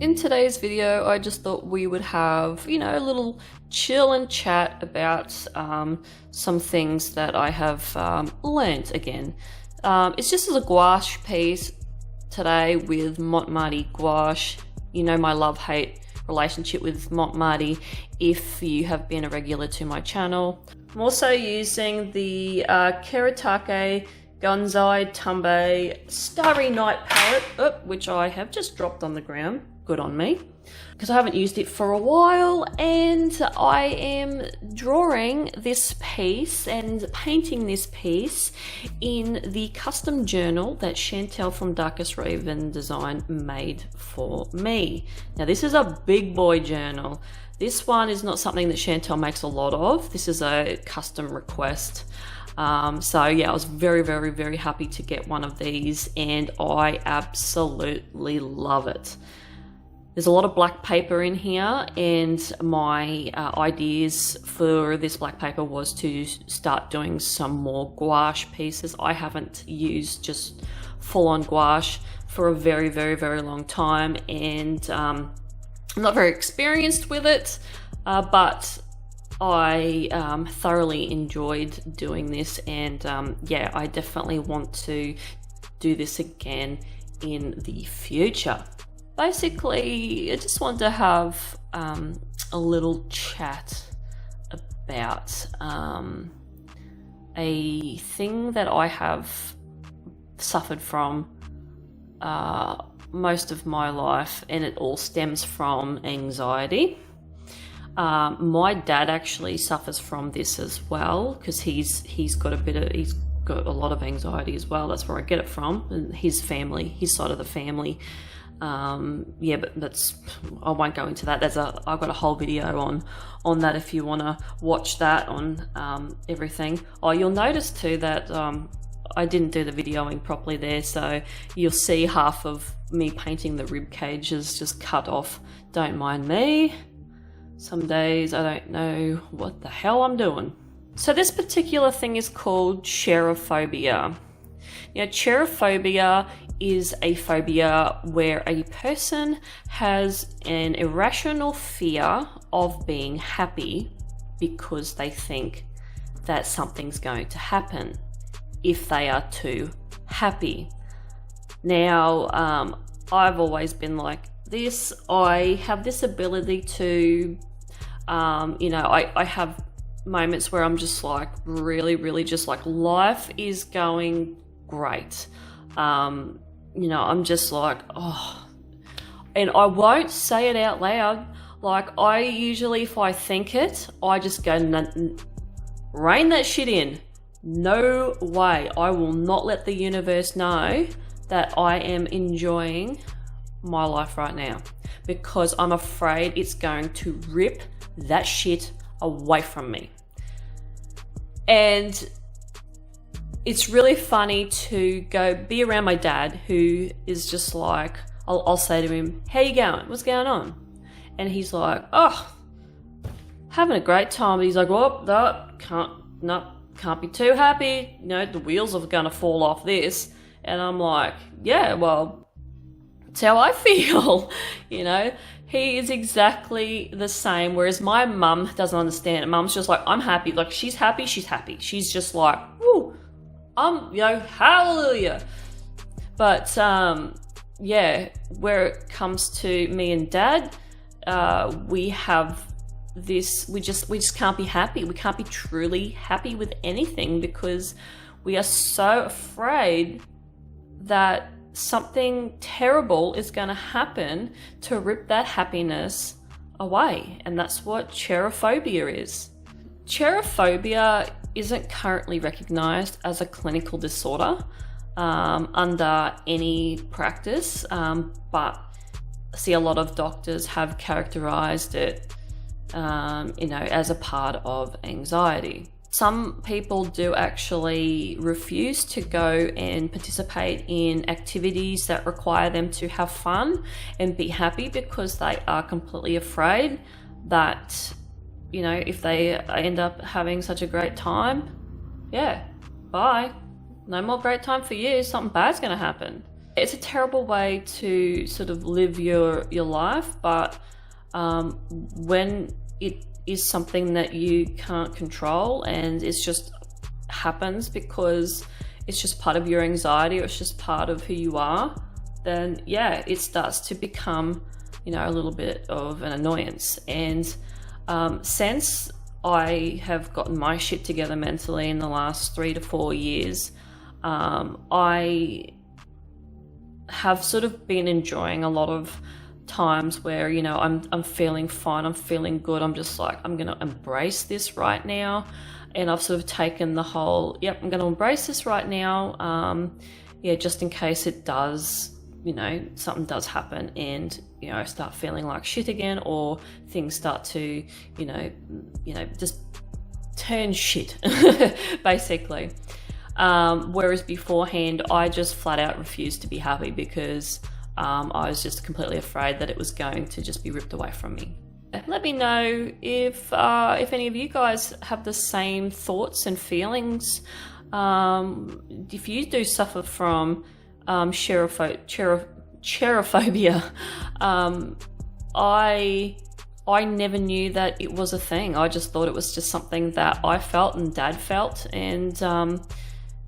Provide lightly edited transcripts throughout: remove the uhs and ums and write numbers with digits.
In today's video, I just thought we would have, a little chill and chat about some things that I have learnt again. It's just as a gouache piece today with Mont gouache. You know my love-hate relationship with Mont if you have been a regular to my channel. I'm also using the Keratake Gonzai Tumbe Starry Night palette, which I have just dropped on the ground. Good on me, because I haven't used it for a while, and I am drawing this piece and painting this piece in the custom journal that Chantel from Darkest Raven Design made for me. Now this is a big boy journal. This one is not something that Chantel makes a lot of. This is a custom request. So yeah, I was very happy to get one of these, and I absolutely love it. There's a lot of black paper in here, and my ideas for this black paper was to start doing some more gouache pieces. I haven't used just full-on gouache for a very long time, and I'm not very experienced with it, but I thoroughly enjoyed doing this, and yeah, I definitely want to do this again in the future. Basically, I just wanted to have a little chat about a thing that I have suffered from most of my life, and it all stems from anxiety. My dad actually suffers from this as well, because he's got a lot of anxiety as well. That's where I get it from, and his side of the family. Yeah, but I won't go into that. I've got a whole video on that if you want to watch that on everything. Oh, you'll notice too that I didn't do the videoing properly there, so you'll see half of me painting the rib cage is just cut off. Don't mind me. Some days I don't know what the hell I'm doing. So this particular thing is called cherophobia. Now, cherophobia is a phobia where a person has an irrational fear of being happy because they think that something's going to happen if they are too happy. Now, I've always been like this. I have this ability to, I have moments where I'm just like really just like life is going great. I'm just like, oh, and I won't say it out loud. Like, I usually, if I think it, I just go, rein that shit in. No way. I will not let the universe know that I am enjoying my life right now, because I'm afraid it's going to rip that shit away from me. And it's really funny to go be around my dad, who is just like, I'll say to him, how you going? What's going on? And he's like, oh, having a great time. But he's like, oh, can't be too happy. The wheels are going to fall off this. And I'm like, yeah, well, that's how I feel. He is exactly the same. Whereas my mum doesn't understand it. Mum's just like, I'm happy. Like, she's happy. She's just like, woo. Hallelujah. But yeah, where it comes to me and dad, we have this, we just can't be happy. We can't be truly happy with anything, because we are so afraid that something terrible is going to happen to rip that happiness away. And that's what cherophobia is. Cherophobia isn't currently recognized as a clinical disorder under any practice, but I see a lot of doctors have characterized it as a part of anxiety. Some people do actually refuse to go and participate in activities that require them to have fun and be happy, because they are completely afraid that if they end up having such a great time, yeah, bye. No more great time for you. Something bad's going to happen. it's a terrible way to sort of live your life, but when it is something that you can't control and it's just happens because it's just part of your anxiety or it's just part of who you are, then yeah, it starts to become, you know, a little bit of an annoyance. And since I have gotten my shit together mentally in the last 3 to 4 years, I have sort of been enjoying a lot of times where, you know, I'm feeling fine, I'm feeling good, I'm just like, I'm gonna embrace this right now. And I've sort of taken the whole, yep, I'm gonna embrace this right now, yeah, just in case it does, you know, something does happen and, you know, I start feeling like shit again, or things start to, you know, just turn shit, basically. Whereas beforehand, I just flat out refused to be happy because I was just completely afraid that it was going to just be ripped away from me. Let me know if any of you guys have the same thoughts and feelings. If you do suffer from cherophobia, I never knew that it was a thing. I just thought it was just something that I felt and Dad felt, and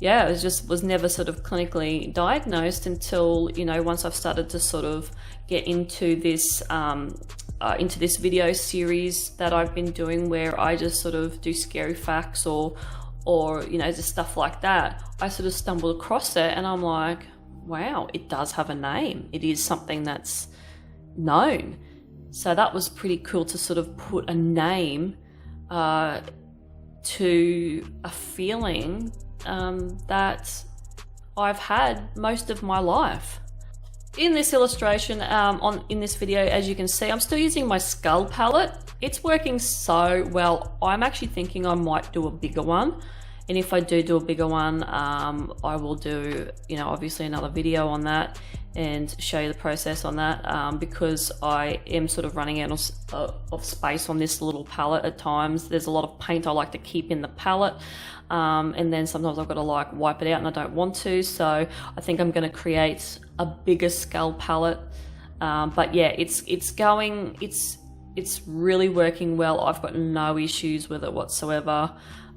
yeah, it was never sort of clinically diagnosed until, you know, once I've started to sort of get into this video series that I've been doing, where I just sort of do scary facts or you know, just stuff like that. I sort of stumbled across it and I'm like, wow, it does have a name. It is something that's known. So that was pretty cool to sort of put a name to a feeling that I've had most of my life. In this illustration, in this video, as you can see, I'm still using my skull palette. It's working so well. I'm actually thinking I might do a bigger one. And if I do a bigger one, I will do, you know, obviously another video on that and show you the process on that, because I am sort of running out of space on this little palette at times. There's a lot of paint I like to keep in the palette, and then sometimes I've got to like wipe it out and I don't want to, so I think I'm going to create a bigger skull palette. But yeah, it's really working well. I've got no issues with it whatsoever.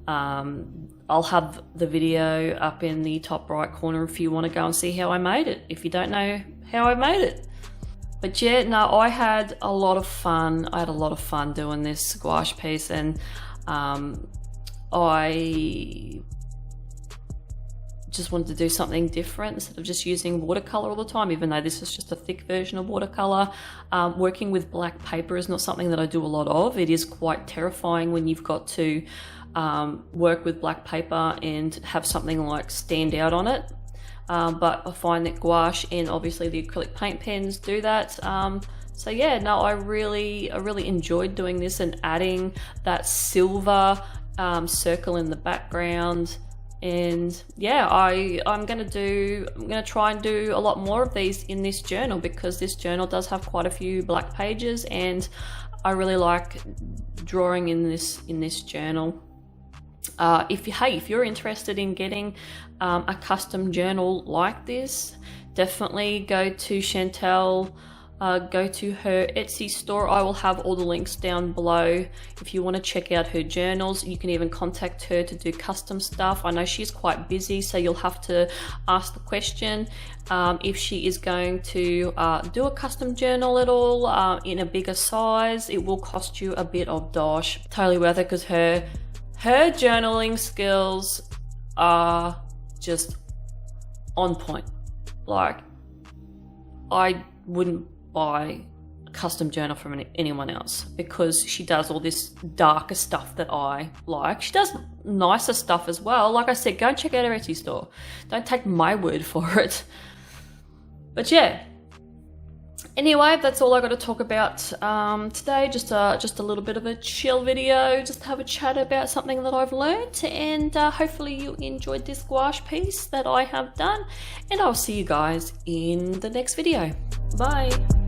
I'll have the video up in the top right corner if you want to go and see how I made it, if you don't know how I made it. But yeah, no, I had a lot of fun. I had a lot of fun doing this gouache piece, and I just wanted to do something different instead of just using watercolor all the time, even though this is just a thick version of watercolor. Working with black paper is not something that I do a lot of. It is quite terrifying when you've got to work with black paper and have something like stand out on it, but I find that gouache and obviously the acrylic paint pens do that. So yeah, no, I really enjoyed doing this and adding that silver circle in the background. And yeah, I'm gonna try and do a lot more of these in this journal, because this journal does have quite a few black pages and I really like drawing in this journal. If you're interested in getting a custom journal like this, definitely go to Chantel, go to her Etsy store. I will have all the links down below if you want to check out her journals. You can even contact her to do custom stuff. I know she's quite busy, so you'll have to ask the question if she is going to do a custom journal at all in a bigger size. It will cost you a bit of dosh. Totally worth it, because her journaling skills are just on point. Like, I wouldn't buy a custom journal from anyone else, because she does all this darker stuff that I like. She does nicer stuff as well. Like I said, go and check out her Etsy store. Don't take my word for it. But yeah. Anyway, that's all I got to talk about today. Just a little bit of a chill video, just to have a chat about something that I've learned, and hopefully you enjoyed this gouache piece that I have done, and I'll see you guys in the next video. Bye.